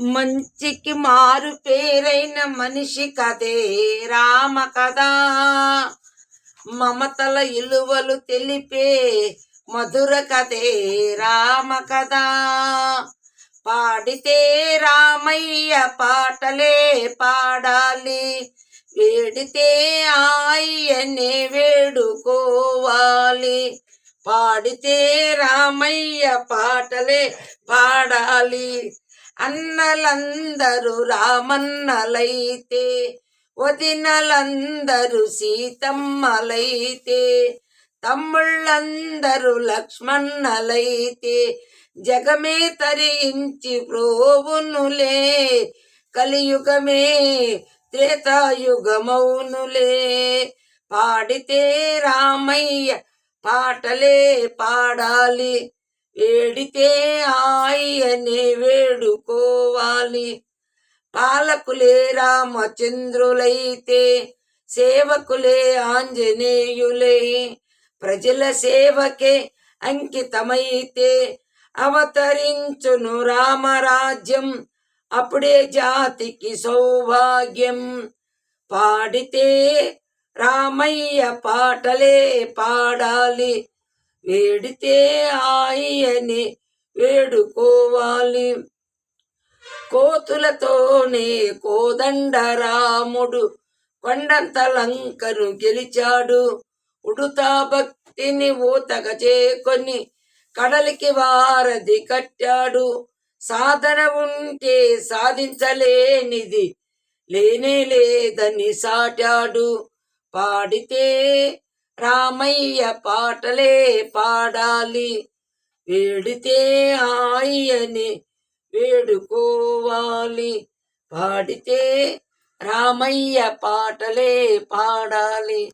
మంచికి మారు పేరైన మనిషి కథే రామ కథ. మమతల ఇలువలు తెలిపే మధుర కథే రామ కథ. పాడితే రామయ్య పాటలే పాడాలి, వేడితే ఆయనే వేడుకోవాలి. పాడితే రామయ్య పాటలే పాడాలి. అన్నలందరూ రామన్నలైతే, వదినలందరూ సీతమ్మలైతే, తమ్ముళ్ళందరూ లక్ష్మణలైతే, జగమే తరించి ప్రోవునులే. కలియుగమే త్రేతాయుగమౌనులే. పాడితే రామయ్య పాటలే పాడాలి, వేడితే ఆయనే వేడుకోవాలి. పాలకులే రామచంద్రులైతే, సేవకులే ఆంజనేయులే, ప్రజల సేవకే అంకితమైతే అవతరించును రామరాజ్యం. అప్పుడే జాతికి సౌభాగ్యం. పాడితే రామయ్య పాటలే పాడాలి, వేడితే ఆయనే వేడుకోవాలి. కోతులతోనే కోదండ రాముడు కొండంత లంకను గెలిచాడు. ఉడుతా భక్తిని ఊతగ చేకొని కడలికి వారధి కట్టాడు. సాధన ఉంటే సాధించలేనిది లేనే లేదని సాటాడు. పాడితే రామయ్య పాటలే పాడాలి, వేడితే ఆయనే వేడుకోవాలి. పాడితే రామయ్య పాటలే పాడాలి.